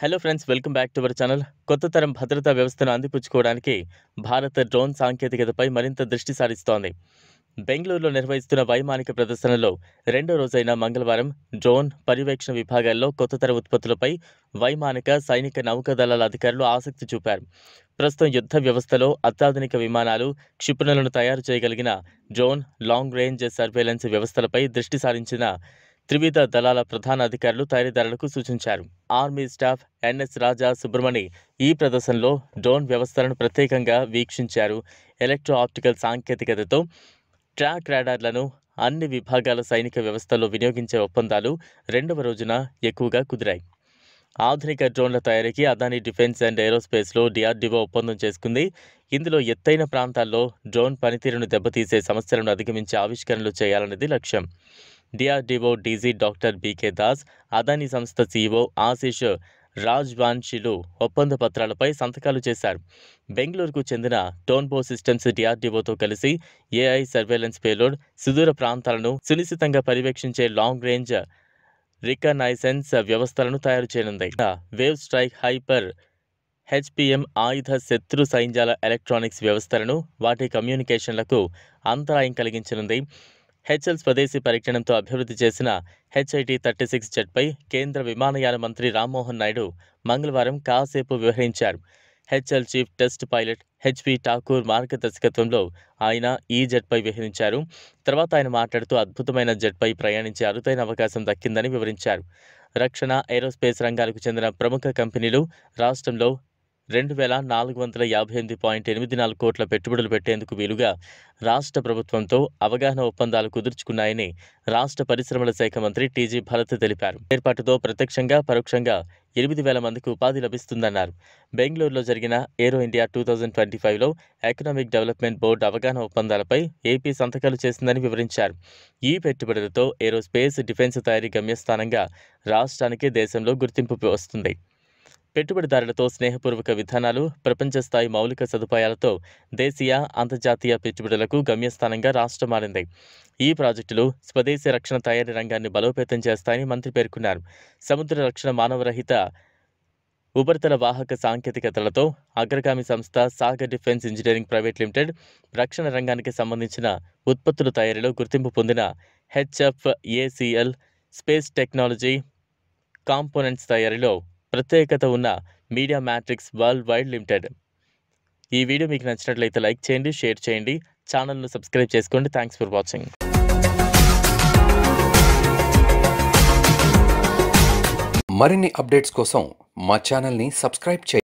Hello friends, welcome back to our channel. కొత్త తరం భద్రతా వ్యవస్థను అందిపుచ్చుకోవడానికి భారత డ్రోన్ సాంకేతికతపై మరింత దృష్టి సారిస్తోంది. బెంగళూరులో నిర్వహిస్తున్న వైమానిక ప్రదర్శనలో రెండో రోజైన మంగళవారం డ్రోన్ పర్యవేక్షణ విభాగాల్లో కొత్త తరం ఉత్పత్తులపై వైమానిక, సైనిక, నౌకాదళాల అధికారులు ఆసక్తి చూపారు. ప్రస్తుతం యుద్ధ వ్యవస్థలో అత్యాధునిక విమానాలు, క్షిపణులను తయారు చేయగలిగిన డ్రోన్, లాంగ్ రేంజ్ సర్వేలెన్స్ వ్యవస్థలపై దృష్టి సారించిన త్రివిధ దళాల ప్రధాన అధికారులు తయారీదారులకు సూచించారు. ఆర్మీ స్టాఫ్ ఎన్ఎస్ రాజా సుబ్రమణి ఈ ప్రదర్శనలో డ్రోన్ వ్యవస్థలను ప్రత్యేకంగా వీక్షించారు. ఎలక్ట్రో ఆప్టికల్ సాంకేతికతతో ట్రాక్ రాడార్లను అన్ని విభాగాల సైనిక వ్యవస్థల్లో వినియోగించే ఒప్పందాలు రెండవ రోజున ఎక్కువగా కుదిరాయి. ఆధునిక డ్రోన్ల తయారీకి అదానీ డిఫెన్స్ అండ్ ఏరోస్పేస్లో డిఆర్డీఓ ఒప్పందం చేసుకుంది. ఇందులో ఎత్తైన ప్రాంతాల్లో డ్రోన్ పనితీరును దెబ్బతీసే సమస్యలను అధిగమించే ఆవిష్కరణలు చేయాలన్నది లక్ష్యం. DRDO DG doctor B K Das, Adani సంస్థ సీఈఓ ఆశీష్ రాజ్వాన్షిలు ఒప్పంద పత్రాలపై సంతకాలు చేశారు. బెంగళూరుకు చెందిన టోన్బో సిస్టమ్స్ డిఆర్డీఓతో కలిసి ఏఐ సర్వేలెన్స్ పేలోడ్, సుదూర ప్రాంతాలను సునిశ్చితంగా పర్యవేక్షించే లాంగ్ రేంజ్ రికనైసెన్స్ వ్యవస్థలను తయారు చేయనుంది. వేవ్ స్ట్రైక్ హైపర్ హెచ్పిఎం ఆయుధ శత్రు సైన్యాల ఎలక్ట్రానిక్స్ వ్యవస్థలను, వాటి కమ్యూనికేషన్లకు అంతరాయం కలిగించనుంది. హెచ్ఎల్ స్వదేశీ పరిజ్ఞానంతో అభివృద్ధి చేసిన HIT-36 జెట్పై కేంద్ర విమానయాన మంత్రి రామ్మోహన్ నాయుడు మంగళవారం కాసేపు వివరించారు. HAL chief test pilot HP Thakur మార్గదర్శకత్వంలో ఆయన ఈ జెట్పై విహరించారు. తర్వాత ఆయన మాట్లాడుతూ అద్భుతమైన జెట్పై ప్రయాణించే అరుదైన అవకాశం దక్కిందని వివరించారు. రక్షణ, ఏరోస్పేస్ రంగాలకు చెందిన ప్రముఖ కంపెనీలు రాష్ట్రంలో 2,458.84 కోట్ల పెట్టుబడులు పెట్టేందుకు వీలుగా రాష్ట్ర ప్రభుత్వంతో అవగాహన ఒప్పందాలు కుదుర్చుకున్నాయని రాష్ట్ర పరిశ్రమల శాఖ మంత్రి టీజీ భరత్ తెలిపారు. ఏర్పాటుతో ప్రత్యక్షంగా, పరోక్షంగా 8,000 మందికి ఉపాధి లభిస్తుందన్నారు. బెంగళూరులో జరిగిన ఏరో ఇండియా 2025లో ఎకనామిక్ డెవలప్మెంట్ బోర్డు అవగాహన ఒప్పందాలపై ఏపీ సంతకాలు చేసిందని వివరించారు. ఈ పెట్టుబడులతో ఏరోస్పేస్, డిఫెన్స్ తయారీ గమ్యస్థానంగా రాష్ట్రానికి దేశంలో గుర్తింపు వస్తుంది. పెట్టుబడిదారులతో స్నేహపూర్వక విధానాలు, ప్రపంచ స్థాయి మౌలిక సదుపాయాలతో దేశీయ, అంతర్జాతీయ పెట్టుబడులకు గమ్యస్థానంగా రాష్ట్రం మారింది. ఈ ప్రాజెక్టులు స్వదేశీ రక్షణ తయారీ రంగాన్ని బలోపేతం చేస్తాయని మంత్రి పేర్కొన్నారు. సముద్ర రక్షణ, మానవరహిత ఉపరితల వాహక సాంకేతికతలతో అగ్రగామి సంస్థ Sagar defence engineering private limited రక్షణ రంగానికి సంబంధించిన ఉత్పత్తుల తయారీలో గుర్తింపు పొందిన HFACL స్పేస్ టెక్నాలజీ కాంపోనెంట్స్ తయారీలో ప్రత్యేకత ఉన్న media matrix world wide limited. ఈ వీడియో మీకు నచ్చినట్లయితే లైక్ చేయండి, షేర్ చేయండి, ఛానల్ను సబ్స్క్రైబ్ చేసుకోండి. Thanks for watching. మరిన్ని అప్డేట్స్ కోసం మా ఛానల్ని సబ్స్క్రైబ్ చేయండి.